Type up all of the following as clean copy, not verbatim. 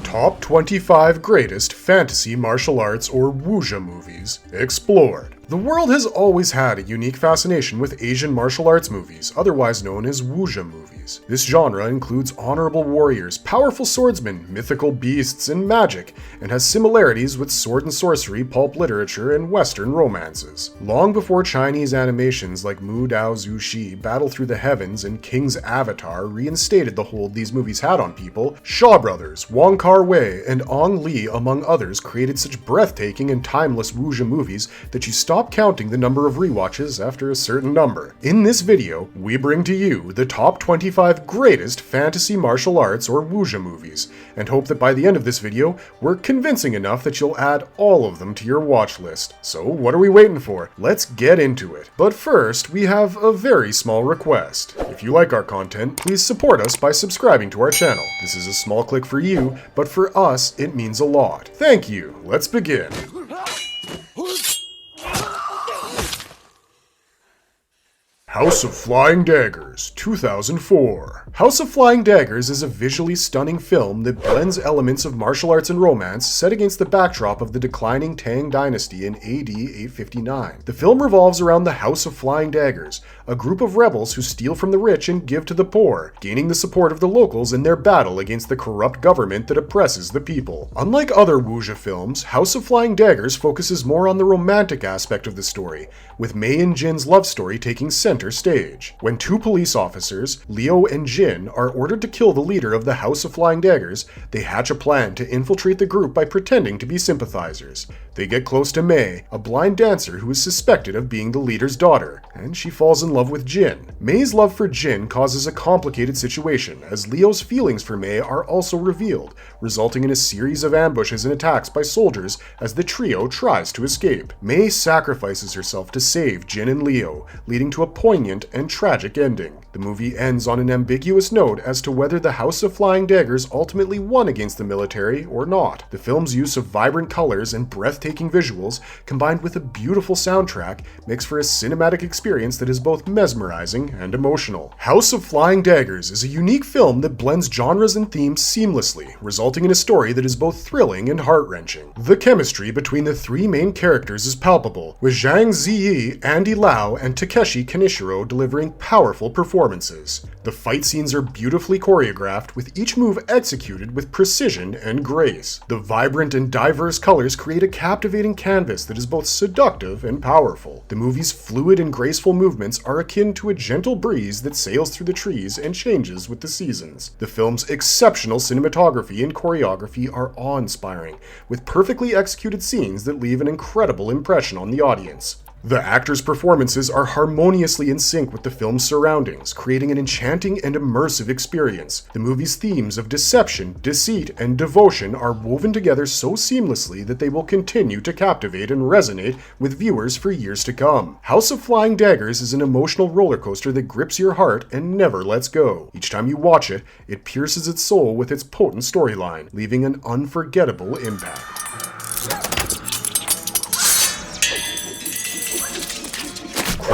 Top 25 Greatest Fantasy Martial Arts or Wuxia Movies Explored. The world has always had a unique fascination with Asian martial arts movies, otherwise known as Wuxia movies. This genre includes honorable warriors, powerful swordsmen, mythical beasts, and magic, and has similarities with sword and sorcery, pulp literature, and Western romances. Long before Chinese animations like Mu Dao Zhu Shi, Battle Through the Heavens, and King's Avatar reinstated the hold these movies had on people, Shaw Brothers, Wong Kar-wai, and Ong Lee, among others, created such breathtaking and timeless Wuxia movies that you stop counting the number of rewatches after a certain number. In this video, we bring to you the top 25 greatest fantasy martial arts or Wuxia movies, and hope that by the end of this video, we're convincing enough that you'll add all of them to your watch list. So what are we waiting for? Let's get into it. But first, we have a very small request. If you like our content, please support us by subscribing to our channel. This is a small click for you, but for us, it means a lot. Thank you. Let's begin. House of Flying Daggers, 2004. House of Flying Daggers is a visually stunning film that blends elements of martial arts and romance set against the backdrop of the declining Tang dynasty in AD 859. The film revolves around the House of Flying Daggers, a group of rebels who steal from the rich and give to the poor, gaining the support of the locals in their battle against the corrupt government that oppresses the people. Unlike other Wuxia films, House of Flying Daggers focuses more on the romantic aspect of the story, with Mei and Jin's love story taking center stage. When two police officers, Liu and Jin, are ordered to kill the leader of the House of Flying Daggers, they hatch a plan to infiltrate the group by pretending to be sympathizers. They get close to Mei, a blind dancer who is suspected of being the leader's daughter, and she falls in love with Jin. Mei's love for Jin causes a complicated situation, as Liu's feelings for Mei are also revealed, resulting in a series of ambushes and attacks by soldiers as the trio tries to escape. Mei sacrifices herself to save Jin and Liu, leading to a poignant and tragic ending. The movie ends on an ambiguous note as to whether the House of Flying Daggers ultimately won against the military or not. The film's use of vibrant colors and breathtaking visuals, combined with a beautiful soundtrack, makes for a cinematic experience that is both mesmerizing and emotional. House of Flying Daggers is a unique film that blends genres and themes seamlessly, resulting in a story that is both thrilling and heart-wrenching. The chemistry between the three main characters is palpable, with Zhang Ziyi, Andy Lau, and Takeshi Kaneshiro delivering powerful performances. The fight scenes are beautifully choreographed, with each move executed with precision and grace. The vibrant and diverse colors create a captivating canvas that is both seductive and powerful. The movie's fluid and graceful movements are akin to a gentle breeze that sails through the trees and changes with the seasons. The film's exceptional cinematography and choreography are awe-inspiring, with perfectly executed scenes that leave an incredible impression on the audience. The actors' performances are harmoniously in sync with the film's surroundings, creating an enchanting and immersive experience. The movie's themes of deception, deceit, and devotion are woven together so seamlessly that they will continue to captivate and resonate with viewers for years to come. House of Flying Daggers is an emotional roller coaster that grips your heart and never lets go. Each time you watch it, it pierces its soul with its potent storyline, leaving an unforgettable impact.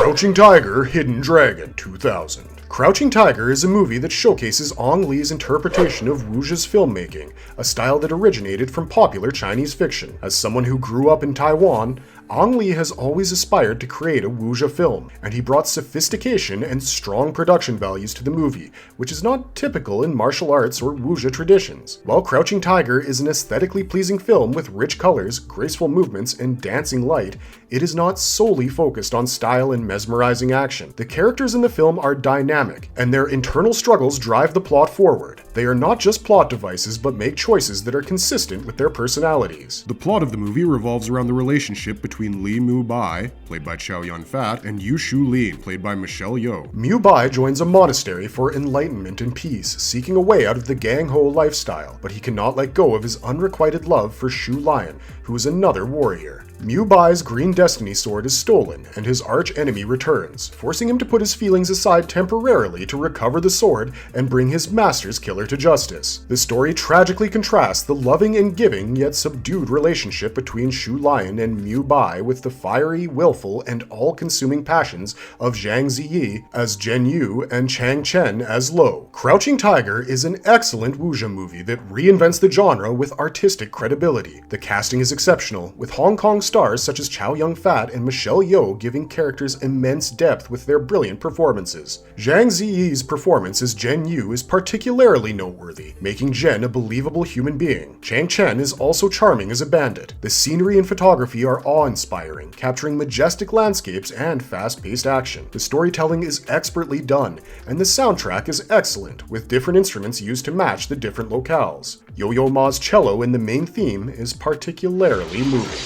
Crouching Tiger, Hidden Dragon, 2000. Crouching Tiger is a movie that showcases Ong Lee's interpretation of Wuxia's filmmaking, a style that originated from popular Chinese fiction. As someone who grew up in Taiwan, Ong Lee has always aspired to create a Wuxia film, and he brought sophistication and strong production values to the movie, which is not typical in martial arts or Wuxia traditions. While Crouching Tiger is an aesthetically pleasing film with rich colors, graceful movements, and dancing light, it is not solely focused on style and mesmerizing action. The characters in the film are dynamic, and their internal struggles drive the plot forward. They are not just plot devices, but make choices that are consistent with their personalities. The plot of the movie revolves around the relationship between Li Mu Bai, played by Chow Yun-fat, and Yu Shu Lin, played by Michelle Yeoh. Mu Bai joins a monastery for enlightenment and peace, seeking a way out of the gang ho lifestyle, but he cannot let go of his unrequited love for Shu Lion, who is another warrior. Mu Bai's Green Destiny sword is stolen, and his arch-enemy returns, forcing him to put his feelings aside temporarily to recover the sword and bring his master's killer to justice. The story tragically contrasts the loving and giving yet subdued relationship between Shu Lion and Mu Bai with the fiery, willful, and all-consuming passions of Zhang Ziyi as Zhen Yu and Chang Chen as Lo. Crouching Tiger is an excellent wuxia movie that reinvents the genre with artistic credibility. The casting is exceptional, with Hong Kong stars such as Chow Yun-fat and Michelle Yeoh giving characters immense depth with their brilliant performances. Zhang Ziyi's performance as Zhen Yu is particularly noteworthy, making Zhen a believable human being. Chang Chen is also charming as a bandit. The scenery and photography are awe-inspiring, capturing majestic landscapes and fast-paced action. The storytelling is expertly done, and the soundtrack is excellent, with different instruments used to match the different locales. Yo-Yo Ma's cello in the main theme is particularly moving.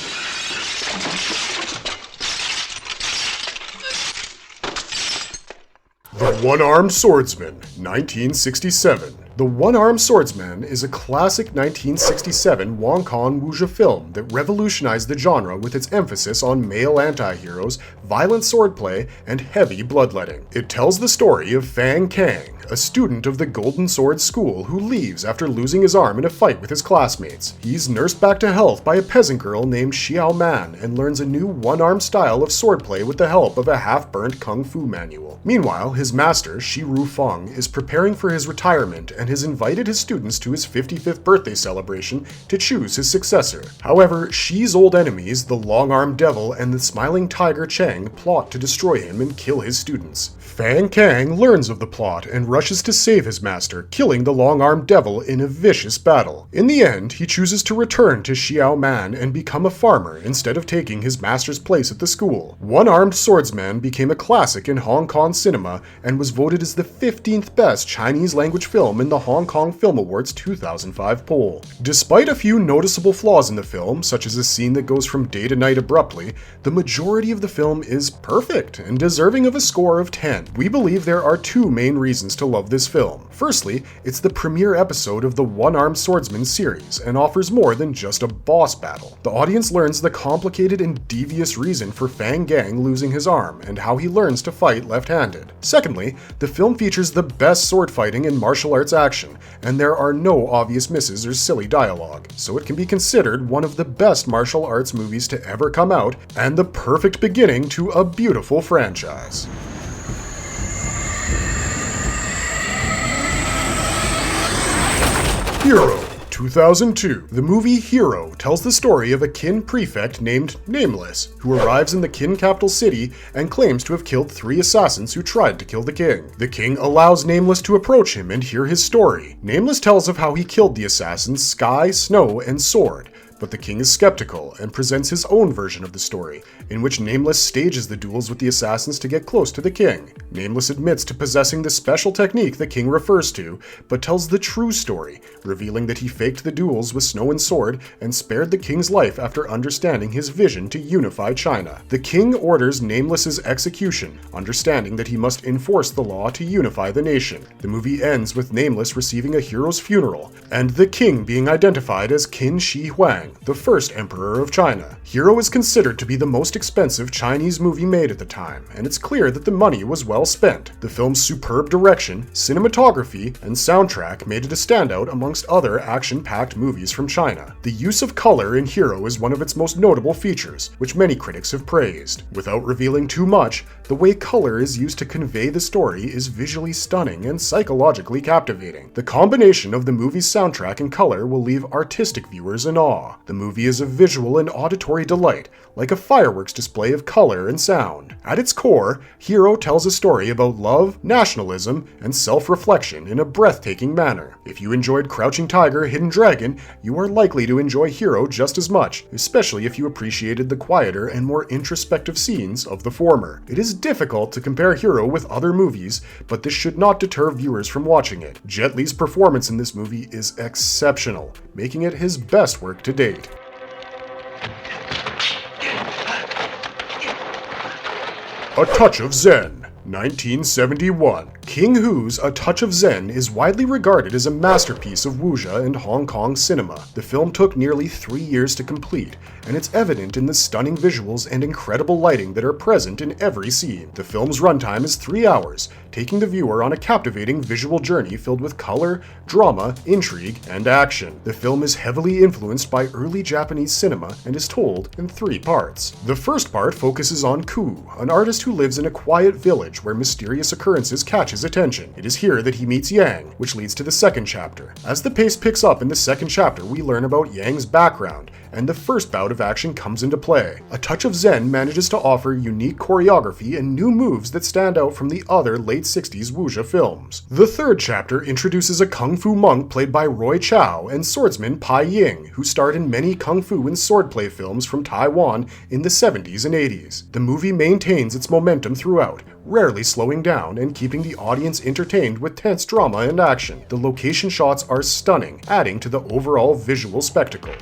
The OneArmed Swordsman, 1967. The OneArmed Swordsman is a classic 1967 Hong Kong wuxia film that revolutionized the genre with its emphasis on male anti-heroes, violent swordplay, and heavy bloodletting. It tells the story of Fang Kang, a student of the Golden Sword School who leaves after losing his arm in a fight with his classmates. He's nursed back to health by a peasant girl named Xiao Man and learns a new one-arm style of swordplay with the help of a half-burnt kung fu manual. Meanwhile, his master, Shi Ru Feng, is preparing for his retirement and has invited his students to his 55th birthday celebration to choose his successor. However, Shi's old enemies, the Long-Armed Devil and the Smiling Tiger Chang, plot to destroy him and kill his students. Fang Kang learns of the plot and rushes to save his master, killing the Long-Armed Devil in a vicious battle. In the end, he chooses to return to Xiao Man and become a farmer instead of taking his master's place at the school. One-Armed Swordsman became a classic in Hong Kong cinema and was voted as the 15th best Chinese language film in the Hong Kong Film Awards 2005 poll. Despite a few noticeable flaws in the film, such as a scene that goes from day to night abruptly, the majority of the film is perfect and deserving of a score of 10. We believe there are two main reasons to love this film. Firstly, it's the premiere episode of the One-Armed Swordsman series and offers more than just a boss battle. The audience learns the complicated and devious reason for Fang Gang losing his arm and how he learns to fight left-handed. Secondly, the film features the best sword fighting and martial arts action, and there are no obvious misses or silly dialogue, so it can be considered one of the best martial arts movies to ever come out and the perfect beginning to a beautiful franchise. Hero, 2002. The movie Hero tells the story of a Qin prefect named Nameless, who arrives in the Qin capital city and claims to have killed 3 assassins who tried to kill the king. The king allows Nameless to approach him and hear his story. Nameless tells of how he killed the assassins Sky, Snow, and Sword, but the king is skeptical and presents his own version of the story, in which Nameless stages the duels with the assassins to get close to the king. Nameless admits to possessing the special technique the king refers to, but tells the true story, revealing that he faked the duels with Snow and Sword and spared the king's life after understanding his vision to unify China. The king orders Nameless's execution, understanding that he must enforce the law to unify the nation. The movie ends with Nameless receiving a hero's funeral, and the king being identified as Qin Shi Huang, the first emperor of China. Hero is considered to be the most expensive Chinese movie made at the time, and it's clear that the money was well spent. The film's superb direction, cinematography, and soundtrack made it a standout amongst other action-packed movies from China. The use of color in Hero is one of its most notable features, which many critics have praised. Without revealing too much, the way color is used to convey the story is visually stunning and psychologically captivating. The combination of the movie's soundtrack and color will leave artistic viewers in awe. The movie is a visual and auditory delight, like a fireworks display of color and sound. At its core, Hero tells a story about love, nationalism, and self-reflection in a breathtaking manner. If you enjoyed Crouching Tiger, Hidden Dragon, you are likely to enjoy Hero just as much, especially if you appreciated the quieter and more introspective scenes of the former. It is difficult to compare Hero with other movies, but this should not deter viewers from watching it. Jet Li's performance in this movie is exceptional, making it his best work to date. A Touch of Zen, 1971. King Hu's A Touch of Zen is widely regarded as a masterpiece of wuxia and Hong Kong cinema. The film took nearly 3 years to complete, and it's evident in the stunning visuals and incredible lighting that are present in every scene. The film's runtime is 3 hours, taking the viewer on a captivating visual journey filled with color, drama, intrigue, and action. The film is heavily influenced by early Japanese cinema and is told in 3 parts. The first part focuses on Ku, an artist who lives in a quiet village where mysterious occurrences catch his attention. It is here that he meets Yang, which leads to the second chapter. As the pace picks up in the second chapter, we learn about Yang's background, and the first bout of action comes into play. A Touch of Zen manages to offer unique choreography and new moves that stand out from the other late 60s Wuxia films. The third chapter introduces a kung fu monk played by Roy Chow and swordsman Pai Ying, who starred in many kung fu and swordplay films from Taiwan in the 70s and 80s. The movie maintains its momentum throughout, rarely slowing down and keeping the audience entertained with tense drama and action. The location shots are stunning, adding to the overall visual spectacle.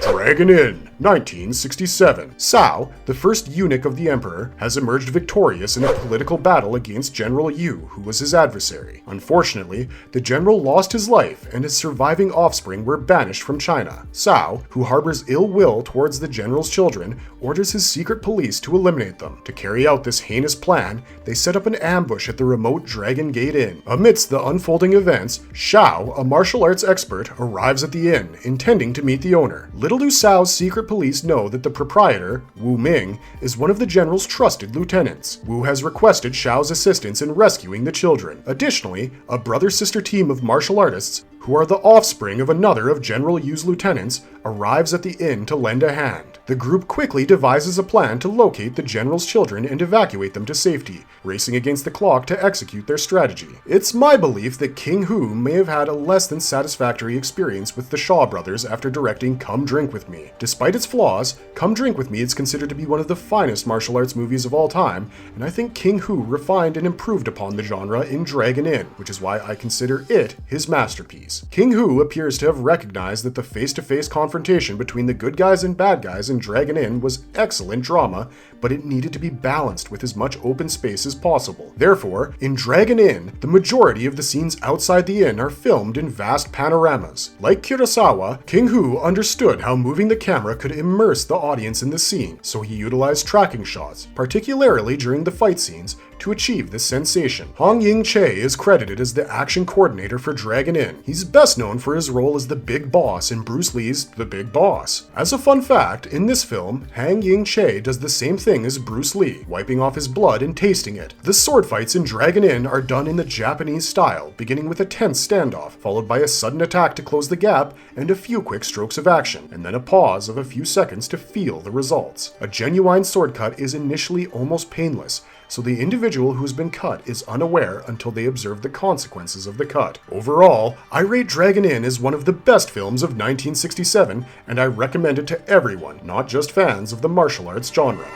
Dragon Inn, 1967. Cao, the first eunuch of the emperor, has emerged victorious in a political battle against General Yu, who was his adversary. Unfortunately, the general lost his life and his surviving offspring were banished from China. Cao, who harbors ill will towards the general's children, orders his secret police to eliminate them. To carry out this heinous plan, they set up an ambush at the remote Dragon Gate Inn. Amidst the unfolding events, Shao, a martial arts expert, arrives at the inn, intending to meet the owner. Little do Cao's secret police know that the proprietor, Wu Ming, is one of the general's trusted lieutenants. Wu has requested Shao's assistance in rescuing the children. Additionally, a brother-sister team of martial artists, who are the offspring of another of General Yu's lieutenants, arrives at the inn to lend a hand. The group quickly devises a plan to locate the general's children and evacuate them to safety, racing against the clock to execute their strategy. It's my belief that King Hu may have had a less than satisfactory experience with the Shaw brothers after directing Come Drink With Me. Despite its flaws, Come Drink With Me is considered to be one of the finest martial arts movies of all time, and I think King Hu refined and improved upon the genre in Dragon Inn, which is why I consider it his masterpiece. King Hu appears to have recognized that the face-to-face confrontation between the good guys and bad guys in Dragon Inn was excellent drama, but it needed to be balanced with as much open space as possible. Therefore, in Dragon Inn, the majority of the scenes outside the inn are filmed in vast panoramas. Like Kurosawa, King Hu understood how moving the camera could immerse the audience in the scene, so he utilized tracking shots, particularly during the fight scenes, to achieve this sensation. Hong Ying-che is credited as the action coordinator for Dragon Inn. He's best known for his role as the Big Boss in Bruce Lee's The Big Boss. As a fun fact, in this film, Hong Ying-che does the same thing as Bruce Lee, wiping off his blood and tasting it. The sword fights in Dragon Inn are done in the Japanese style, beginning with a tense standoff, followed by a sudden attack to close the gap and a few quick strokes of action, and then a pause of a few seconds to feel the results. A genuine sword cut is initially almost painless, so the individual who's been cut is unaware until they observe the consequences of the cut. Overall, I rate Dragon Inn as one of the best films of 1967, and I recommend it to everyone, not just fans of the martial arts genre.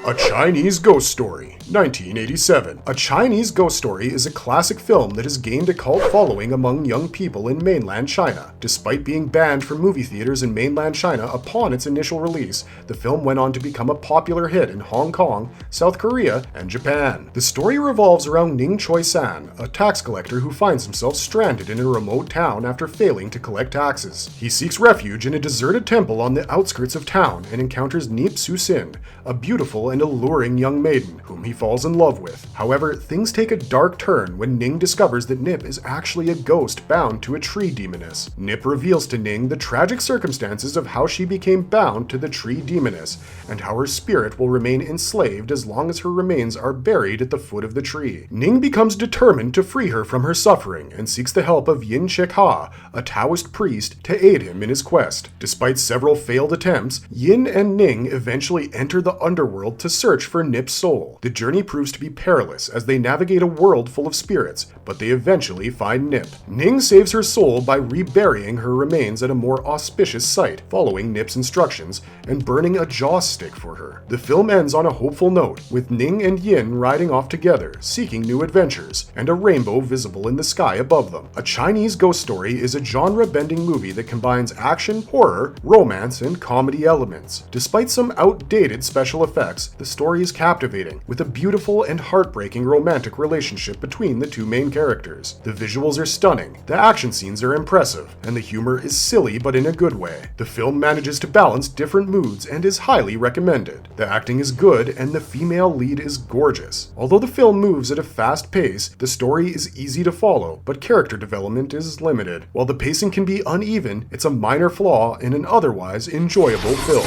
A Chinese Ghost Story, 1987. A Chinese Ghost Story is a classic film that has gained a cult following among young people in mainland China. Despite being banned from movie theaters in mainland China upon its initial release, the film went on to become a popular hit in Hong Kong, South Korea, and Japan. The story revolves around Ning Choi-san, a tax collector who finds himself stranded in a remote town after failing to collect taxes. He seeks refuge in a deserted temple on the outskirts of town and encounters Nip Su-sin, a beautiful and alluring young maiden whom he falls in love with. However, things take a dark turn when Ning discovers that Nip is actually a ghost bound to a tree demoness. Nip reveals to Ning the tragic circumstances of how she became bound to the tree demoness, and how her spirit will remain enslaved as long as her remains are buried at the foot of the tree. Ning becomes determined to free her from her suffering, and seeks the help of Yin Chik Ha, a Taoist priest, to aid him in his quest. Despite several failed attempts, Yin and Ning eventually enter the underworld to search for Nip's soul. The journey proves to be perilous as they navigate a world full of spirits, but they eventually find Nip. Ning saves her soul by reburying her remains at a more auspicious site, following Nip's instructions, and burning a jaw stick for her. The film ends on a hopeful note, with Ning and Yin riding off together, seeking new adventures, and a rainbow visible in the sky above them. A Chinese Ghost Story is a genre-bending movie that combines action, horror, romance, and comedy elements. Despite some outdated special effects, the story is captivating, with a beautiful and heartbreaking romantic relationship between the two main characters. The visuals are stunning, the action scenes are impressive, and the humor is silly but in a good way. The film manages to balance different moods and is highly recommended. The acting is good and the female lead is gorgeous. Although the film moves at a fast pace, the story is easy to follow, but character development is limited. While the pacing can be uneven, it's a minor flaw in an otherwise enjoyable film.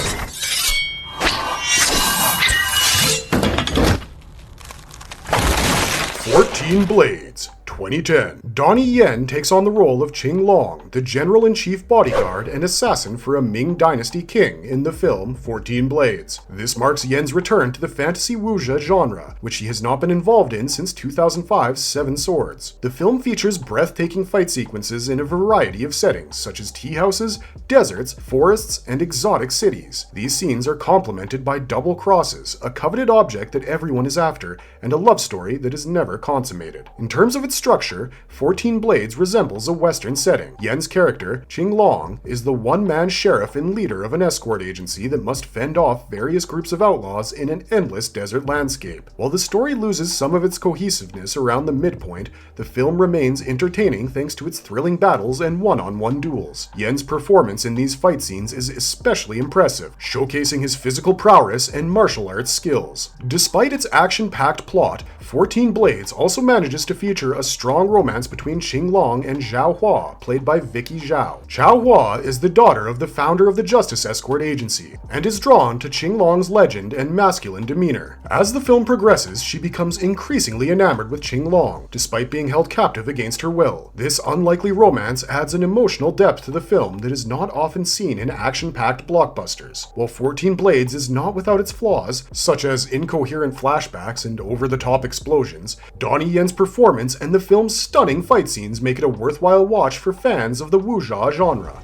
14 Blades, 2010. Donnie Yen takes on the role of Qing Long, the General-in-Chief bodyguard and assassin for a Ming Dynasty king in the film 14 Blades. This marks Yen's return to the fantasy wuxia genre, which he has not been involved in since 2005's Seven Swords. The film features breathtaking fight sequences in a variety of settings, such as tea houses, deserts, forests, and exotic cities. These scenes are complemented by double crosses, a coveted object that everyone is after, and a love story that is never consummated. In terms of its structure, 14 Blades resembles a Western setting. Yen's character, Qing Long, is the one-man sheriff and leader of an escort agency that must fend off various groups of outlaws in an endless desert landscape. While the story loses some of its cohesiveness around the midpoint, the film remains entertaining thanks to its thrilling battles and one-on-one duels. Yen's performance in these fight scenes is especially impressive, showcasing his physical prowess and martial arts skills. Despite its action-packed plot, 14 Blades also manages to feature a strong romance between Qing Long and Zhao Hua, played by Vicky Zhao. Zhao Hua is the daughter of the founder of the Justice Escort Agency, and is drawn to Qing Long's legend and masculine demeanor. As the film progresses, she becomes increasingly enamored with Qing Long, despite being held captive against her will. This unlikely romance adds an emotional depth to the film that is not often seen in action-packed blockbusters. While 14 Blades is not without its flaws, such as incoherent flashbacks and over-the-top explosions, Donnie Yen's performance and the film's stunning fight scenes make it a worthwhile watch for fans of the wuxia genre.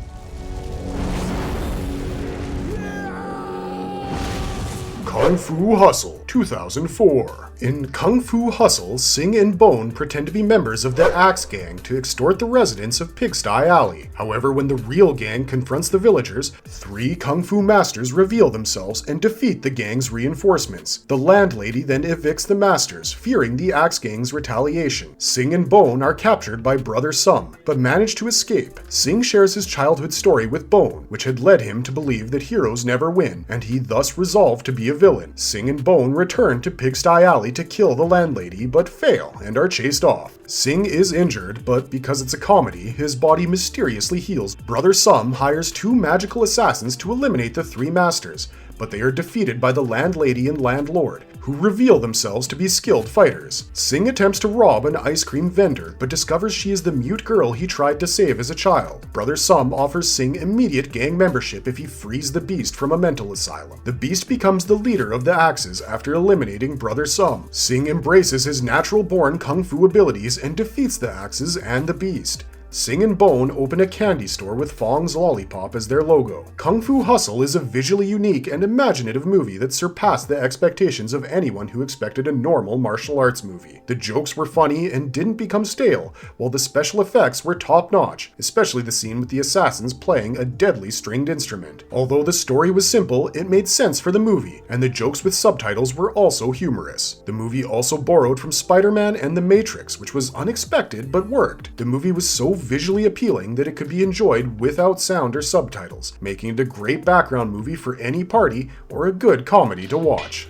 Kung Fu Hustle, 2004. In Kung Fu Hustle, Sing and Bone pretend to be members of the Axe Gang to extort the residents of Pigsty Alley. However, when the real gang confronts the villagers, 3 Kung Fu masters reveal themselves and defeat the gang's reinforcements. The landlady then evicts the masters, fearing the Axe Gang's retaliation. Sing and Bone are captured by Brother Sum, but manage to escape. Sing shares his childhood story with Bone, which had led him to believe that heroes never win, and he thus resolved to be a villain. Sing and Bone return to Pigsty Alley to kill the landlady, but fail and are chased off. Sing is injured, but because it's a comedy, his body mysteriously heals. Brother Sum hires 2 magical assassins to eliminate the 3 masters, but they are defeated by the landlady and landlord, who reveal themselves to be skilled fighters. Sing attempts to rob an ice cream vendor, but discovers she is the mute girl he tried to save as a child. Brother Sum offers Sing immediate gang membership if he frees the beast from a mental asylum. The beast becomes the leader of the Axes after eliminating Brother Sum. Sing embraces his natural-born kung fu abilities and defeats the Axes and the beast. Sing and Bone open a candy store with Fong's Lollipop as their logo. Kung Fu Hustle is a visually unique and imaginative movie that surpassed the expectations of anyone who expected a normal martial arts movie. The jokes were funny and didn't become stale, while the special effects were top-notch, especially the scene with the assassins playing a deadly stringed instrument. Although the story was simple, it made sense for the movie, and the jokes with subtitles were also humorous. The movie also borrowed from Spider-Man and The Matrix, which was unexpected but worked. The movie was so visually appealing that it could be enjoyed without sound or subtitles, making it a great background movie for any party or a good comedy to watch.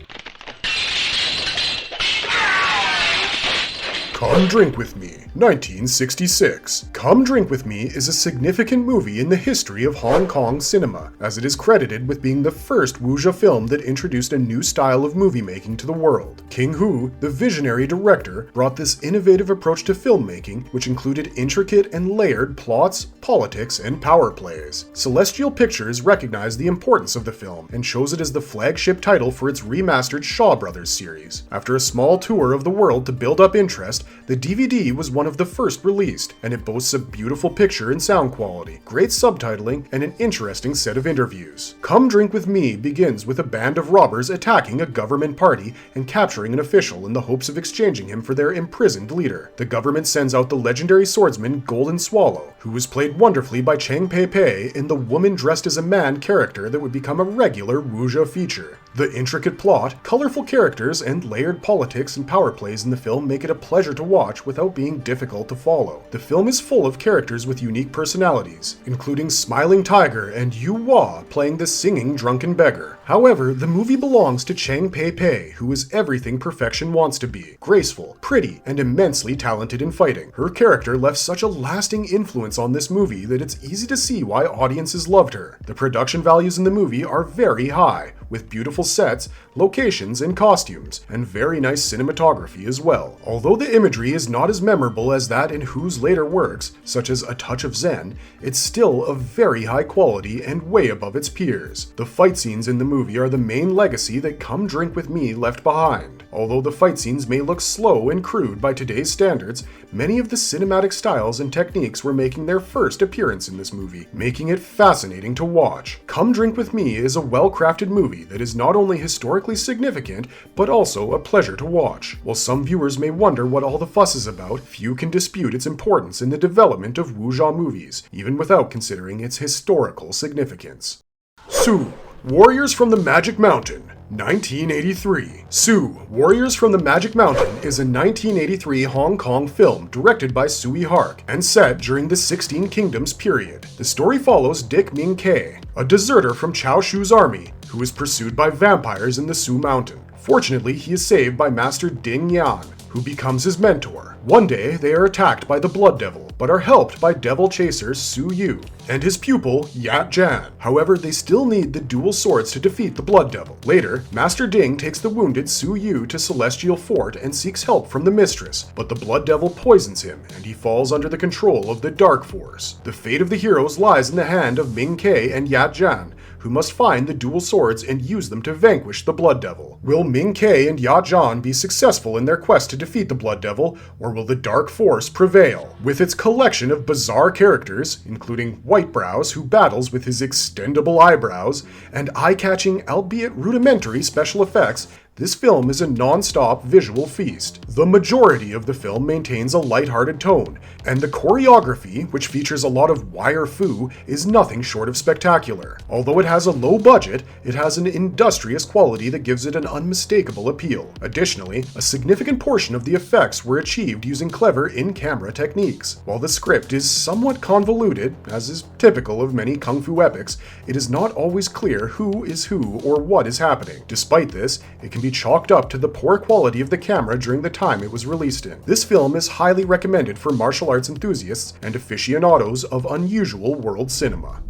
Come Drink With Me, 1966. Come Drink With Me is a significant movie in the history of Hong Kong cinema, as it is credited with being the first wuxia film that introduced a new style of movie making to the world. King Hu, the visionary director, brought this innovative approach to filmmaking, which included intricate and layered plots, politics, and power plays. Celestial Pictures recognized the importance of the film and chose it as the flagship title for its remastered Shaw Brothers series. After a small tour of the world to build up interest, the DVD was one of the first released, and it boasts a beautiful picture and sound quality, great subtitling, and an interesting set of interviews. Come Drink With Me begins with a band of robbers attacking a government party and capturing an official in the hopes of exchanging him for their imprisoned leader. The government sends out the legendary swordsman Golden Swallow, who was played wonderfully by Cheng Pei Pei in the woman dressed as a man character that would become a regular wuxia feature. The intricate plot, colorful characters, and layered politics and power plays in the film make it a pleasure to watch without being difficult to follow. The film is full of characters with unique personalities, including Smiling Tiger and Yu Hua playing the singing drunken beggar. However, the movie belongs to Chang Pei Pei, who is everything perfection wants to be: graceful, pretty, and immensely talented in fighting. Her character left such a lasting influence on this movie that it's easy to see why audiences loved her. The production values in the movie are very high, with beautiful sets, locations, and costumes, and very nice cinematography as well. Although the imagery is not as memorable as that in Hu's later works, such as A Touch of Zen, it's still of very high quality and way above its peers. The fight scenes in the movie are the main legacy that Come Drink With Me left behind. Although the fight scenes may look slow and crude by today's standards, many of the cinematic styles and techniques were making their first appearance in this movie, making it fascinating to watch. Come Drink With Me is a well-crafted movie that is not only historically significant, but also a pleasure to watch. While some viewers may wonder what all the fuss is about, few can dispute its importance in the development of wuxia movies, even without considering its historical significance. Su, Warriors from the Magic Mountain, 1983. Su, Warriors from the Magic Mountain is a 1983 Hong Kong film directed by Sui Hark and set during the 16 Kingdoms period. The story follows Dick Ming Kei, a deserter from Cao Shu's army who is pursued by vampires in the Su Mountain. Fortunately, he is saved by Master Ding Yan, who becomes his mentor. One day, they are attacked by the Blood Devil, but are helped by devil chaser Su Yu and his pupil Yat Jan. However, they still need the dual swords to defeat the Blood Devil. Later, Master Ding takes the wounded Su Yu to Celestial Fort and seeks help from the mistress, but the Blood Devil poisons him and he falls under the control of the Dark Force. The fate of the heroes lies in the hand of Ming Kei and Yat Jan, who must find the dual swords and use them to vanquish the Blood Devil. Will Ming Kei and Ya Zhan be successful in their quest to defeat the Blood Devil, or will the Dark Force prevail? With its collection of bizarre characters, including Whitebrows, who battles with his extendable eyebrows, and eye-catching, albeit rudimentary special effects, this film is a non-stop visual feast. The majority of the film maintains a lighthearted tone, and the choreography, which features a lot of wire fu, is nothing short of spectacular. Although it has a low budget, it has an industrious quality that gives it an unmistakable appeal. Additionally, a significant portion of the effects were achieved using clever in-camera techniques. While the script is somewhat convoluted, as is typical of many kung fu epics, it is not always clear who is who or what is happening. Despite this, it can be chalked up to the poor quality of the camera during the time it was released in. This film is highly recommended for martial arts enthusiasts and aficionados of unusual world cinema.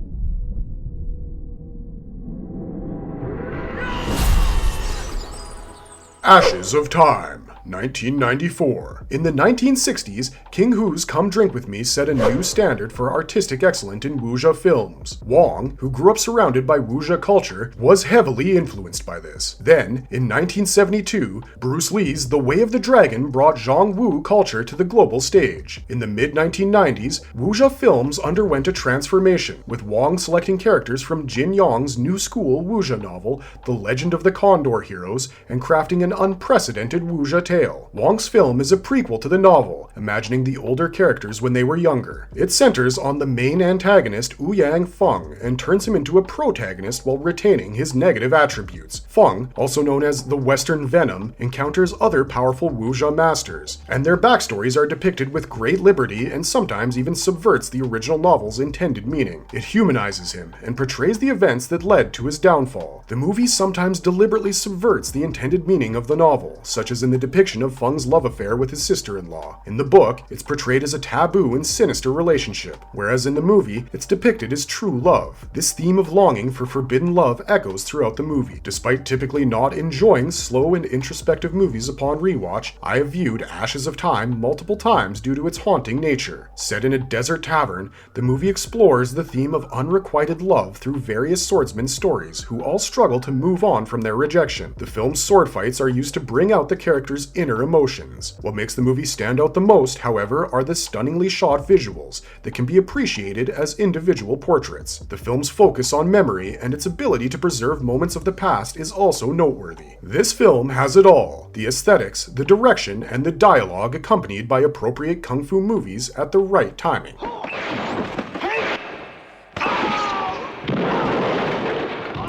Ashes of Time, 1994. In the 1960s, King Hu's Come Drink With Me set a new standard for artistic excellence in wuxia films. Wong, who grew up surrounded by wuxia culture, was heavily influenced by this. Then, in 1972, Bruce Lee's The Way of the Dragon brought Zhang Wu culture to the global stage. In the mid-1990s, wuxia films underwent a transformation, with Wong selecting characters from Jin Yong's new school wuxia novel, The Legend of the Condor Heroes, and crafting an unprecedented wuxia tale. Wong's film is a prequel to the novel, imagining the older characters when they were younger. It centers on the main antagonist Ouyang Feng and turns him into a protagonist while retaining his negative attributes. Feng, also known as the Western Venom, encounters other powerful wuxia masters, and their backstories are depicted with great liberty and sometimes even subverts the original novel's intended meaning. It humanizes him and portrays the events that led to his downfall. The movie sometimes deliberately subverts the intended meaning of the novel, such as in the depiction of Feng's love affair with his sister-in-law. In the book, it's portrayed as a taboo and sinister relationship, whereas in the movie, it's depicted as true love. This theme of longing for forbidden love echoes throughout the movie. Despite typically not enjoying slow and introspective movies upon rewatch, I have viewed Ashes of Time multiple times due to its haunting nature. Set in a desert tavern, the movie explores the theme of unrequited love through various swordsman stories who all struggle to move on from their rejection. The film's sword fights are used to bring out the characters' inner emotions. What makes the movie stand out the most, however, are the stunningly shot visuals that can be appreciated as individual portraits. The film's focus on memory and its ability to preserve moments of the past is also noteworthy. This film has it all: the aesthetics, the direction, and the dialogue accompanied by appropriate kung fu movies at the right timing.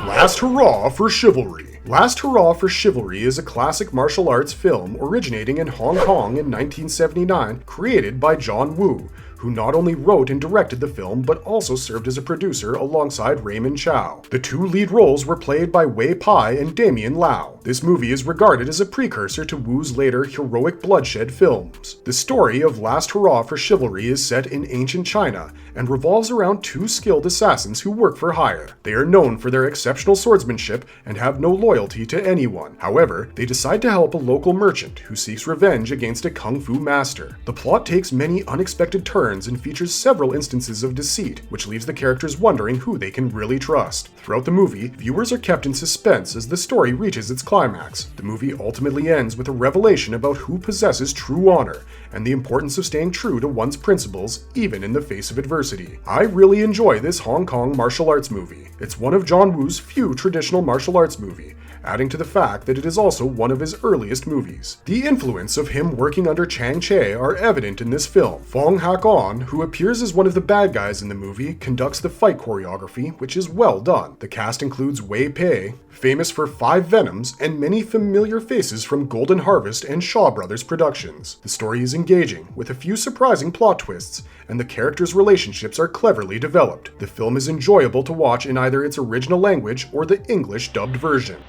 Last Hurrah for Chivalry, Last Hurrah for Chivalry is a classic martial arts film originating in Hong Kong in 1979, created by John Woo, who not only wrote and directed the film but also served as a producer alongside Raymond Chow. The two lead roles were played by Wei Pai and Damien Lau. This movie is regarded as a precursor to Woo's later heroic bloodshed films. The story of Last Hurrah for Chivalry is set in ancient China and revolves around two skilled assassins who work for hire. They are known for their exceptional swordsmanship and have no loyalty to anyone. However, they decide to help a local merchant who seeks revenge against a kung fu master. The plot takes many unexpected turns and features several instances of deceit, which leaves the characters wondering who they can really trust. Throughout the movie, viewers are kept in suspense as the story reaches its climax. The movie ultimately ends with a revelation about who possesses true honor and the importance of staying true to one's principles, even in the face of adversity. I really enjoy this Hong Kong martial arts movie. It's one of John Woo's few traditional martial arts movies, adding to the fact that it is also one of his earliest movies. The influence of him working under Chang Che are evident in this film. Fong Hak-on, who appears as one of the bad guys in the movie, conducts the fight choreography, which is well done. The cast includes Wei Pei, famous for Five Venoms, and many familiar faces from Golden Harvest and Shaw Brothers Productions. The story is engaging, with a few surprising plot twists, and the characters' relationships are cleverly developed. The film is enjoyable to watch in either its original language or the English dubbed version.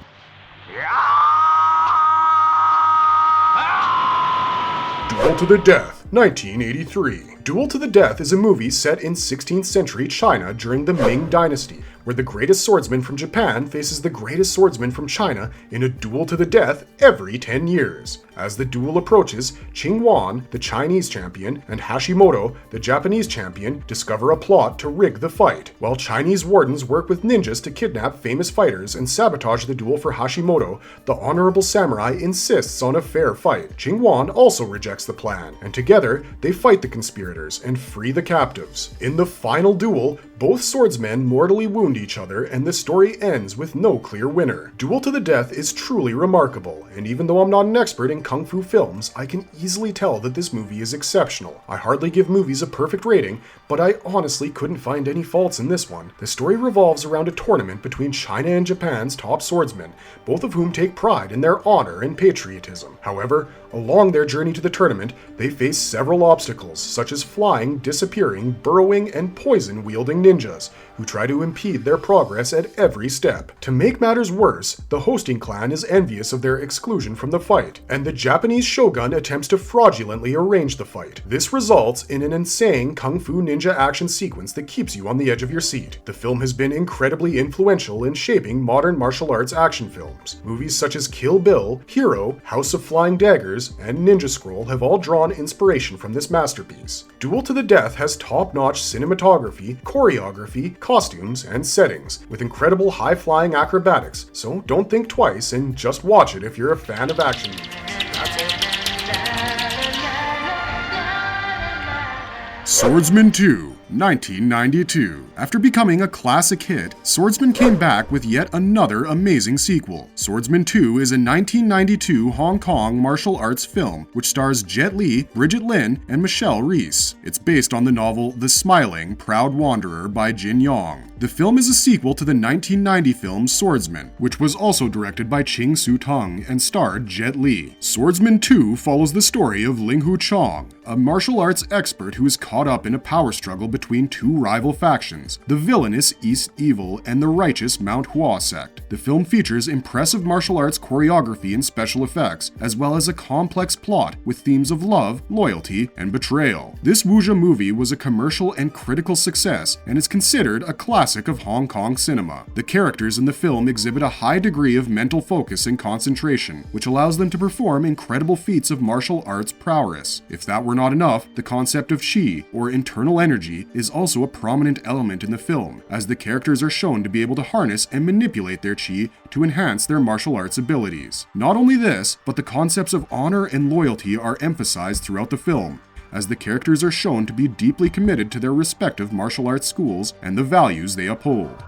Duel to the Death, 1983. Duel to the Death is a movie set in 16th century China during the Ming Dynasty, where the greatest swordsman from Japan faces the greatest swordsman from China in a duel to the death every 10 years. As the duel approaches, Qing Wan, the Chinese champion, and Hashimoto, the Japanese champion, discover a plot to rig the fight. While Chinese wardens work with ninjas to kidnap famous fighters and sabotage the duel for Hashimoto, the honorable samurai insists on a fair fight. Qing Wan also rejects the plan, and together they fight the conspirators and free the captives. In the final duel, both swordsmen mortally wound each other, and the story ends with no clear winner. Duel to the Death is truly remarkable, and even though I'm not an expert in kung fu films, I can easily tell that this movie is exceptional. I hardly give movies a perfect rating, but I honestly couldn't find any faults in this one. The story revolves around a tournament between China and Japan's top swordsmen, both of whom take pride in their honor and patriotism. However, along their journey to the tournament, they face several obstacles, such as flying, disappearing, burrowing, and poison-wielding ninjas, who try to impede their progress at every step. To make matters worse, the hosting clan is envious of their exclusion from the fight, and the Japanese shogun attempts to fraudulently arrange the fight. This results in an insane kung fu ninja action sequence that keeps you on the edge of your seat. The film has been incredibly influential in shaping modern martial arts action films. Movies such as Kill Bill, Hero, House of Flying Daggers, and Ninja Scroll have all drawn inspiration from this masterpiece. Duel to the Death has top-notch cinematography, choreography, costumes, and settings, with incredible high-flying acrobatics, so don't think twice and just watch it if you're a fan of action movies. That's all. Swordsman 2, 1992. After becoming a classic hit, Swordsman came back with yet another amazing sequel. Swordsman 2 is a 1992 Hong Kong martial arts film which stars Jet Li, Bridget Lin, and Michelle Reese. It's based on the novel The Smiling, Proud Wanderer by Jin Yong. The film is a sequel to the 1990 film Swordsman, which was also directed by Ching Su-tung and starred Jet Li. Swordsman 2 follows the story of Ling Hu Chong, a martial arts expert who is caught up in a power struggle between two rival factions, the villainous East Evil and the righteous Mount Hua sect. The film features impressive martial arts choreography and special effects, as well as a complex plot with themes of love, loyalty, and betrayal. This Wuxia movie was a commercial and critical success and is considered a classic of Hong Kong cinema. The characters in the film exhibit a high degree of mental focus and concentration, which allows them to perform incredible feats of martial arts prowess. If that were not enough, the concept of qi, or internal energy, is also a prominent element in the film, as the characters are shown to be able to harness and manipulate their qi to enhance their martial arts abilities. Not only this, but the concepts of honor and loyalty are emphasized throughout the film, as the characters are shown to be deeply committed to their respective martial arts schools and the values they uphold.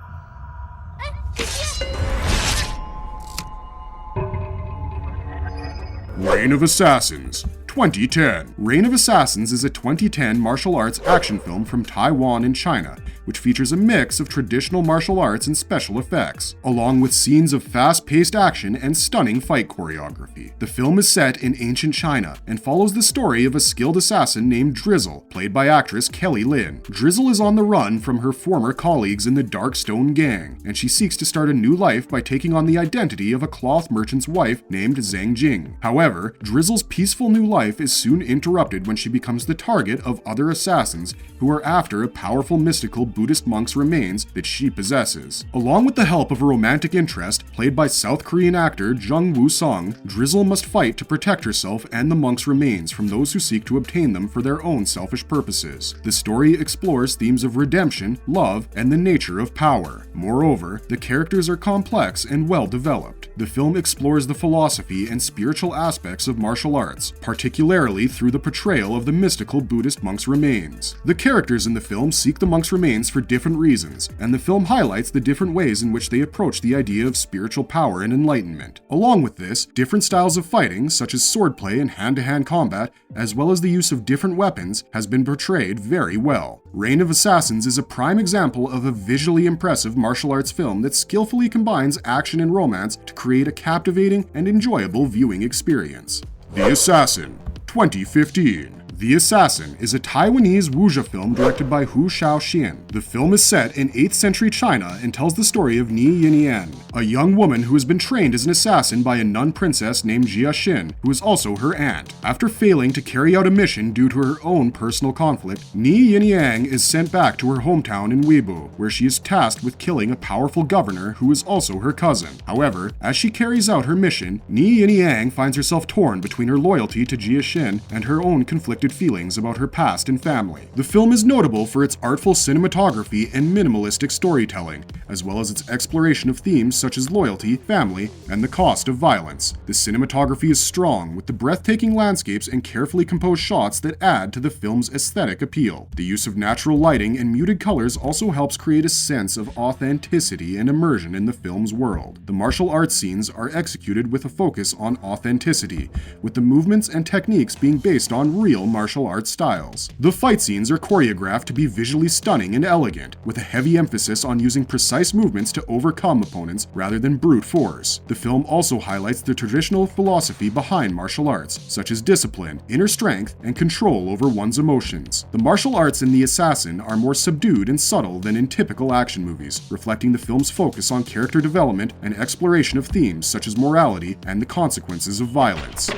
Reign of Assassins, 2010. Reign of Assassins is a 2010 martial arts action film from Taiwan and China, which features a mix of traditional martial arts and special effects, along with scenes of fast-paced action and stunning fight choreography. The film is set in ancient China and follows the story of a skilled assassin named Drizzle, played by actress Kelly Lin. Drizzle is on the run from her former colleagues in the Dark Stone Gang, and she seeks to start a new life by taking on the identity of a cloth merchant's wife named Zhang Jing. However, Drizzle's peaceful new life is soon interrupted when she becomes the target of other assassins who are after a powerful mystical Buddhist monk's remains that she possesses. Along with the help of a romantic interest, played by South Korean actor Jung Woo-sung, Drizzle must fight to protect herself and the monk's remains from those who seek to obtain them for their own selfish purposes. The story explores themes of redemption, love, and the nature of power. Moreover, the characters are complex and well developed. The film explores the philosophy and spiritual aspects of martial arts, particularly through the portrayal of the mystical Buddhist monk's remains. The characters in the film seek the monk's remains for different reasons, and the film highlights the different ways in which they approach the idea of spiritual power and enlightenment. Along with this, different styles of fighting, such as swordplay and hand-to-hand combat, as well as the use of different weapons, has been portrayed very well. Reign of Assassins is a prime example of a visually impressive martial arts film that skillfully combines action and romance to create a captivating and enjoyable viewing experience. The Assassin, 2015. The Assassin is a Taiwanese wuxia film directed by Hu Shaoxian. The film is set in 8th century China and tells the story of Ni Yinyan, a young woman who has been trained as an assassin by a nun princess named Jia Xin, who is also her aunt. After failing to carry out a mission due to her own personal conflict, Ni Yinyan is sent back to her hometown in Weibo, where she is tasked with killing a powerful governor who is also her cousin. However, as she carries out her mission, Ni Yinyan finds herself torn between her loyalty to Jia Xin and her own conflicted feelings about her past and family. The film is notable for its artful cinematography and minimalistic storytelling, as well as its exploration of themes such as loyalty, family, and the cost of violence. The cinematography is strong, with the breathtaking landscapes and carefully composed shots that add to the film's aesthetic appeal. The use of natural lighting and muted colors also helps create a sense of authenticity and immersion in the film's world. The martial arts scenes are executed with a focus on authenticity, with the movements and techniques being based on real martial arts styles. The fight scenes are choreographed to be visually stunning and elegant, with a heavy emphasis on using precise movements to overcome opponents rather than brute force. The film also highlights the traditional philosophy behind martial arts, such as discipline, inner strength, and control over one's emotions. The martial arts in The Assassin are more subdued and subtle than in typical action movies, reflecting the film's focus on character development and exploration of themes such as morality and the consequences of violence.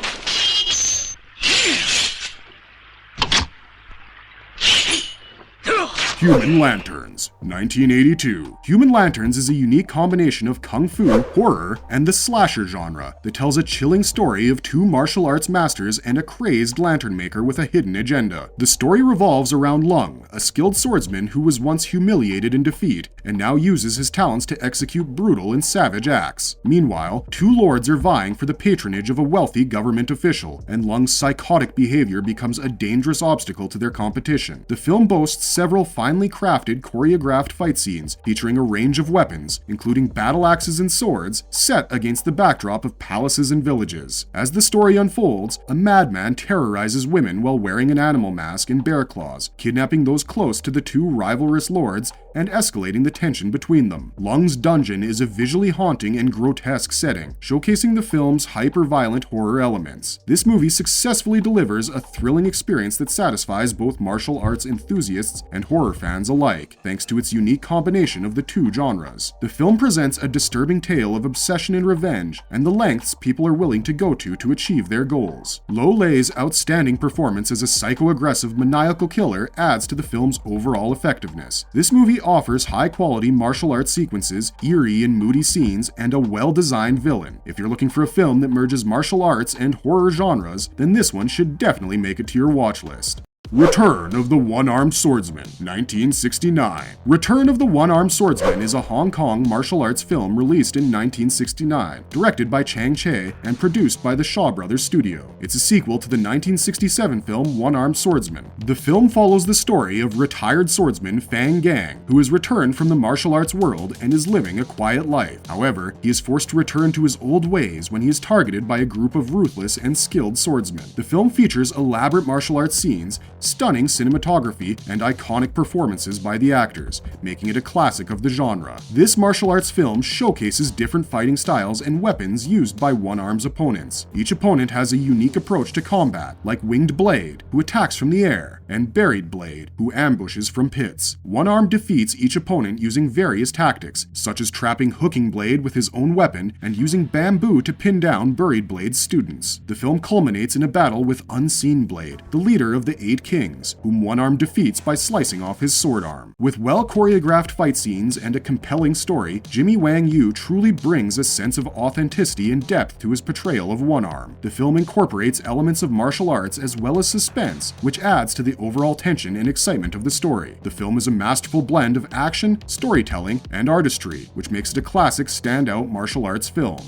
Human Lanterns, 1982. Human Lanterns is a unique combination of kung fu, horror, and the slasher genre that tells a chilling story of two martial arts masters and a crazed lantern maker with a hidden agenda. The story revolves around Lung, a skilled swordsman who was once humiliated in defeat and now uses his talents to execute brutal and savage acts. Meanwhile, two lords are vying for the patronage of a wealthy government official, and Lung's psychotic behavior becomes a dangerous obstacle to their competition. The film boasts several finely crafted, choreographed fight scenes featuring a range of weapons, including battle axes and swords, set against the backdrop of palaces and villages. As the story unfolds, a madman terrorizes women while wearing an animal mask and bear claws, kidnapping those close to the two rivalrous lords and escalating the tension between them. Lung's dungeon is a visually haunting and grotesque setting, showcasing the film's hyper-violent horror elements. This movie successfully delivers a thrilling experience that satisfies both martial arts enthusiasts and horror fans alike, thanks to its unique combination of the two genres. The film presents a disturbing tale of obsession and revenge, and the lengths people are willing to go to achieve their goals. Lo Lei's outstanding performance as a psycho-aggressive, maniacal killer adds to the film's overall effectiveness. This movie offers high-quality martial arts sequences, eerie and moody scenes, and a well-designed villain. If you're looking for a film that merges martial arts and horror genres, then this one should definitely make it to your watch list. Return of the One-Armed Swordsman, 1969. Return of the One-Armed Swordsman is a Hong Kong martial arts film released in 1969, directed by Chang Che and produced by the Shaw Brothers Studio. It's a sequel to the 1967 film One-Armed Swordsman. The film follows the story of retired swordsman Fang Gang, who has returned from the martial arts world and is living a quiet life. However, he is forced to return to his old ways when he is targeted by a group of ruthless and skilled swordsmen. The film features elaborate martial arts scenes, stunning cinematography, and iconic performances by the actors, making it a classic of the genre. This martial arts film showcases different fighting styles and weapons used by One-Armed's opponents. Each opponent has a unique approach to combat, like Winged Blade, who attacks from the air, and Buried Blade, who ambushes from pits. One-Armed defeats each opponent using various tactics, such as trapping Hooking Blade with his own weapon and using bamboo to pin down Buried Blade's students. The film culminates in a battle with Unseen Blade, the leader of the 8 Kings, whom One-Armed defeats by slicing off his sword arm. With well-choreographed fight scenes and a compelling story, Jimmy Wang Yu truly brings a sense of authenticity and depth to his portrayal of One-Armed. The film incorporates elements of martial arts as well as suspense, which adds to the overall tension and excitement of the story. The film is a masterful blend of action, storytelling, and artistry, which makes it a classic standout martial arts film.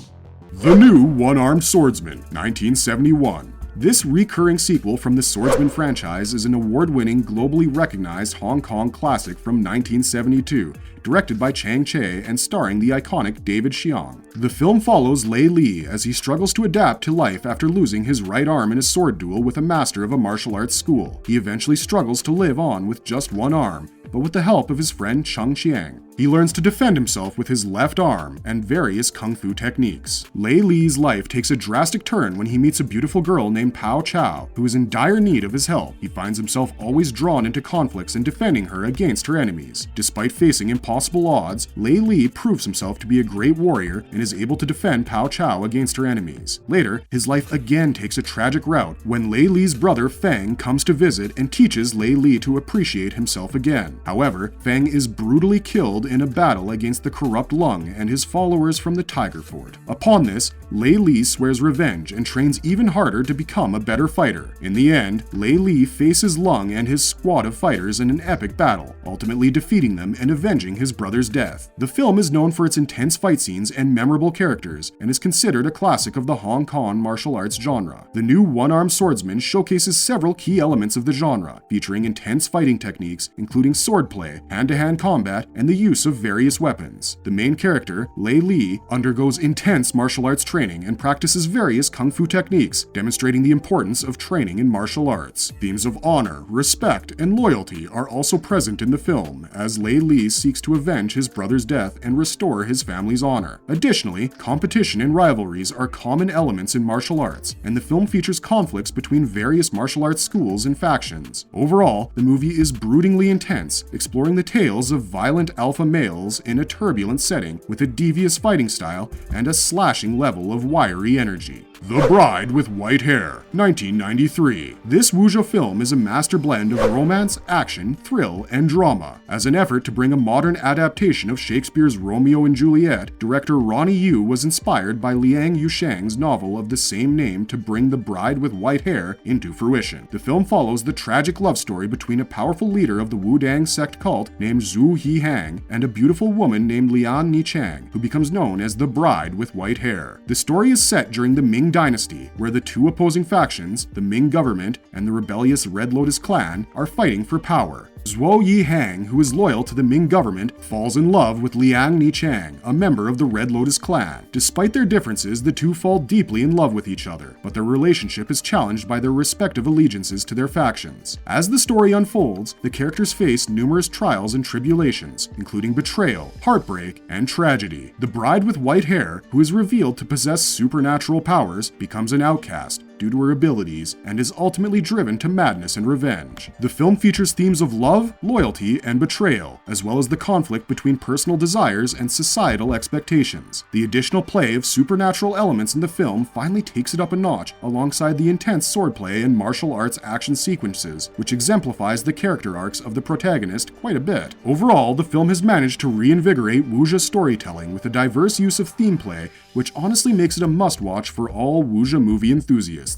The New One-Armed Swordsman, 1971. This recurring sequel from the Swordsman franchise is an award-winning, globally recognized Hong Kong classic from 1972, directed by Chang Che and starring the iconic David Xiang. The film follows Lei Li as he struggles to adapt to life after losing his right arm in a sword duel with a master of a martial arts school. He eventually struggles to live on with just one arm, but with the help of his friend Cheng Qiang. He learns to defend himself with his left arm and various kung fu techniques. Lei Li's life takes a drastic turn when he meets a beautiful girl named Pao Chow, who is in dire need of his help. He finds himself always drawn into conflicts and defending her against her enemies. Despite facing impossible odds, Lei Li proves himself to be a great warrior and is able to defend Pao Chow against her enemies. Later, his life again takes a tragic route when Lei Li's brother Feng comes to visit and teaches Lei Li to appreciate himself again. However, Feng is brutally killed in a battle against the corrupt Lung and his followers from the Tiger Fort. Upon this, Lei Li swears revenge and trains even harder to become a better fighter. In the end, Lei Li faces Lung and his squad of fighters in an epic battle, ultimately defeating them and avenging his brother's death. The film is known for its intense fight scenes and memorable characters, and is considered a classic of the Hong Kong martial arts genre. The New One-Armed Swordsman showcases several key elements of the genre, featuring intense fighting techniques, including swordplay, hand-to-hand combat, and the use of various weapons. The main character, Lei Li, undergoes intense martial arts training and practices various kung fu techniques, demonstrating the importance of training in martial arts. Themes of honor, respect, and loyalty are also present in the film, as Lei Li seeks to avenge his brother's death and restore his family's honor. Additionally, competition and rivalries are common elements in martial arts, and the film features conflicts between various martial arts schools and factions. Overall, the movie is broodingly intense, exploring the tales of violent alpha males in a turbulent setting with a devious fighting style and a slashing level of wiry energy. The Bride with White Hair, 1993. This wuxia film is a master blend of romance, action, thrill, and drama. As an effort to bring a modern adaptation of Shakespeare's Romeo and Juliet, director Ronnie Yu was inspired by Liang Yushang's novel of the same name to bring The Bride with White Hair into fruition. The film follows the tragic love story between a powerful leader of the Wudang sect cult named Zhu Yihang and a beautiful woman named Lian Nichang, who becomes known as the Bride with White Hair. The story is set during the Ming Dynasty, where the two opposing factions, the Ming government and the rebellious Red Lotus clan, are fighting for power. Zhuo Yihang, who is loyal to the Ming government, falls in love with Liang Nichang, a member of the Red Lotus clan. Despite their differences, the two fall deeply in love with each other, but their relationship is challenged by their respective allegiances to their factions. As the story unfolds, the characters face numerous trials and tribulations, including betrayal, heartbreak, and tragedy. The Bride with White Hair, who is revealed to possess supernatural powers, becomes an outcast due to her abilities and is ultimately driven to madness and revenge. The film features themes of love, loyalty, and betrayal, as well as the conflict between personal desires and societal expectations. The additional play of supernatural elements in the film finally takes it up a notch, alongside the intense swordplay and martial arts action sequences, which exemplifies the character arcs of the protagonist quite a bit. Overall, the film has managed to reinvigorate wuxia storytelling with a diverse use of theme play, which honestly makes it a must-watch for all wuxia movie enthusiasts.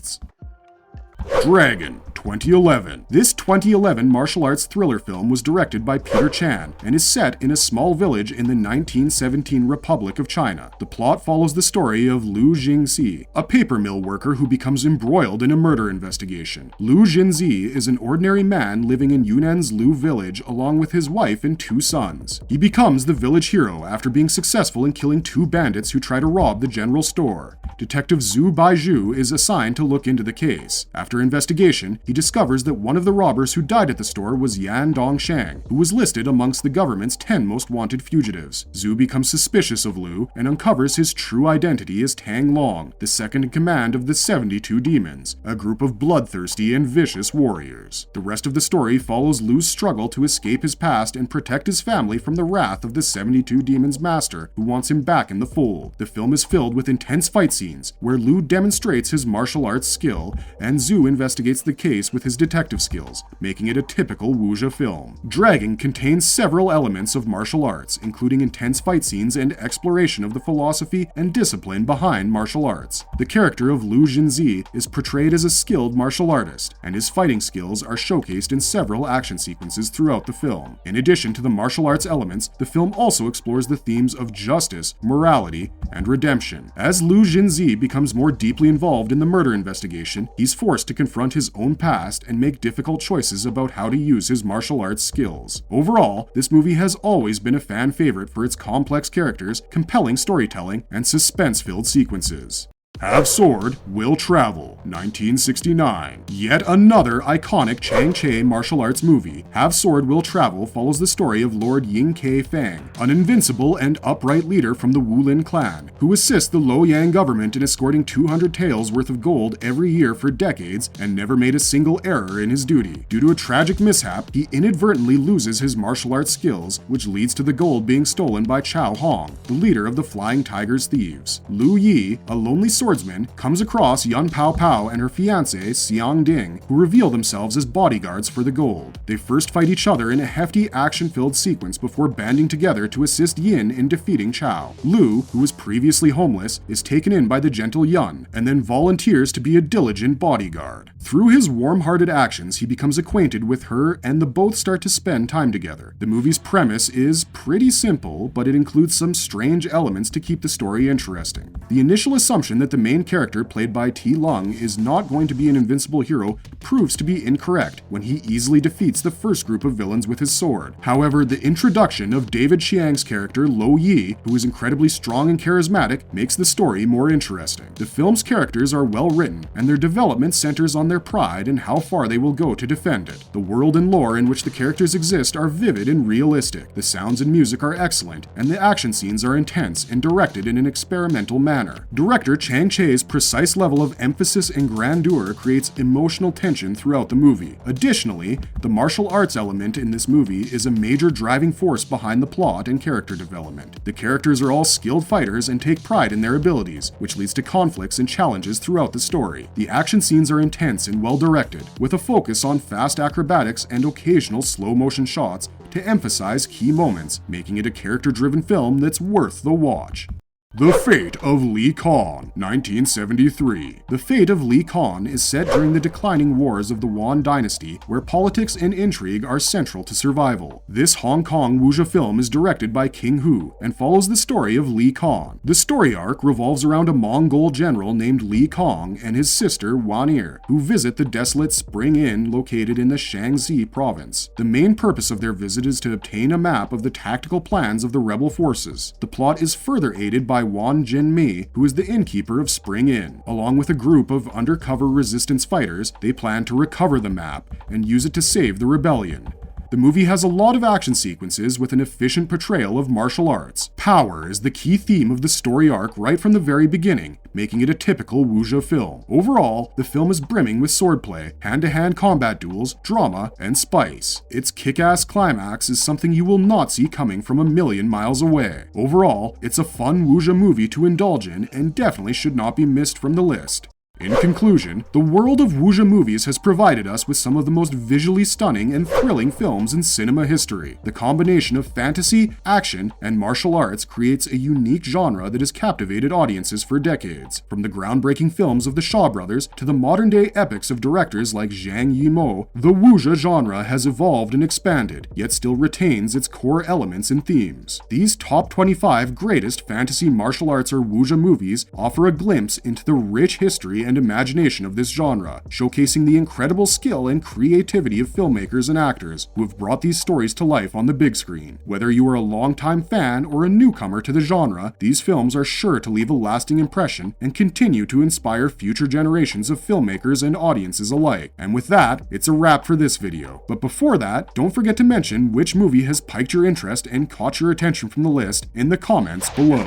Dragon, 2011. This 2011 martial arts thriller film was directed by Peter Chan and is set in a small village in the 1917 Republic of China. The plot follows the story of Lu Jingxi, a paper mill worker who becomes embroiled in a murder investigation. Lu Jingxi is an ordinary man living in Yunnan's Lu village along with his wife and 2 sons. He becomes the village hero after being successful in killing 2 bandits who try to rob the general store. Detective Zhu Baizhu is assigned to look into the case. After investigation, he discovers that one of the robbers who died at the store was Yan Dongshang, who was listed amongst the government's 10 most wanted fugitives. Zhu becomes suspicious of Lu and uncovers his true identity as Tang Long, the second in command of the 72 Demons, a group of bloodthirsty and vicious warriors. The rest of the story follows Lu's struggle to escape his past and protect his family from the wrath of the 72 Demons master who wants him back in the fold. The film is filled with intense fight scenes where Lu demonstrates his martial arts skill and Zhu investigates the case with his detective skills, making it a typical wuxia film. Dragon contains several elements of martial arts, including intense fight scenes and exploration of the philosophy and discipline behind martial arts. The character of Lu Jingxi is portrayed as a skilled martial artist, and his fighting skills are showcased in several action sequences throughout the film. In addition to the martial arts elements, the film also explores the themes of justice, morality, and redemption. As Lu Jingxi becomes more deeply involved in the murder investigation, he's forced to confront his own past and make difficult choices about how to use his martial arts skills. Overall, this movie has always been a fan favorite for its complex characters, compelling storytelling, and suspense-filled sequences. Have Sword, Will Travel, 1969. Yet another iconic Chang Che martial arts movie, Have Sword, Will Travel follows the story of Lord Ying Ke Fang, an invincible and upright leader from the Wulin clan, who assists the Luoyang government in escorting 200 taels worth of gold every year for decades and never made a single error in his duty. Due to a tragic mishap, he inadvertently loses his martial arts skills, which leads to the gold being stolen by Chao Hong, the leader of the Flying Tigers thieves. Lu Yi, a lonely swordsman, comes across Yun Pao Pao and her fiancé, Xiang Ding, who reveal themselves as bodyguards for the gold. They first fight each other in a hefty action-filled sequence before banding together to assist Yin in defeating Chao. Lu, who was previously homeless, is taken in by the gentle Yun, and then volunteers to be a diligent bodyguard. Through his warm-hearted actions, he becomes acquainted with her and the both start to spend time together. The movie's premise is pretty simple, but it includes some strange elements to keep the story interesting. The initial assumption that the main character, played by Ti Lung, is not going to be an invincible hero proves to be incorrect when he easily defeats the first group of villains with his sword. However, the introduction of David Chiang's character, Lo Yi, who is incredibly strong and charismatic, makes the story more interesting. The film's characters are well written, and their development centers on their pride and how far they will go to defend it. The world and lore in which the characters exist are vivid and realistic. The sounds and music are excellent, and the action scenes are intense and directed in an experimental manner. Director Chang Che's precise level of emphasis and grandeur creates emotional tension throughout the movie. Additionally, the martial arts element in this movie is a major driving force behind the plot and character development. The characters are all skilled fighters and take pride in their abilities, which leads to conflicts and challenges throughout the story. The action scenes are intense and well directed, with a focus on fast acrobatics and occasional slow-motion shots to emphasize key moments, making it a character-driven film that's worth the watch. The Fate of Li Kong, 1973. The fate of Li Kong is set during the declining wars of the Yuan dynasty, where politics and intrigue are central to survival. This Hong Kong wuxia film is directed by King Hu and follows the story of Li Kong. The story arc revolves around a Mongol general named Li Kong and his sister Wan'er, who visit the desolate Spring Inn located in the Shaanxi province. The main purpose of their visit is to obtain a map of the tactical plans of the rebel forces. The plot is further aided by Wan Jinmi, who is the innkeeper of Spring Inn. Along with a group of undercover resistance fighters, they plan to recover the map and use it to save the rebellion. The movie has a lot of action sequences with an efficient portrayal of martial arts. Power is the key theme of the story arc right from the very beginning, making it a typical wuxia film. Overall, the film is brimming with swordplay, hand-to-hand combat duels, drama, and spice. Its kick-ass climax is something you will not see coming from a million miles away. Overall, it's a fun wuxia movie to indulge in and definitely should not be missed from the list. In conclusion, the world of Wuxia movies has provided us with some of the most visually stunning and thrilling films in cinema history. The combination of fantasy, action, and martial arts creates a unique genre that has captivated audiences for decades. From the groundbreaking films of the Shaw brothers to the modern-day epics of directors like Zhang Yimou, the Wuxia genre has evolved and expanded, yet still retains its core elements and themes. These top 25 greatest fantasy martial arts or Wuxia movies offer a glimpse into the rich history and imagination of this genre, showcasing the incredible skill and creativity of filmmakers and actors who have brought these stories to life on the big screen. Whether you are a longtime fan or a newcomer to the genre, these films are sure to leave a lasting impression and continue to inspire future generations of filmmakers and audiences alike. And with that, it's a wrap for this video. But before that, don't forget to mention which movie has piqued your interest and caught your attention from the list in the comments below.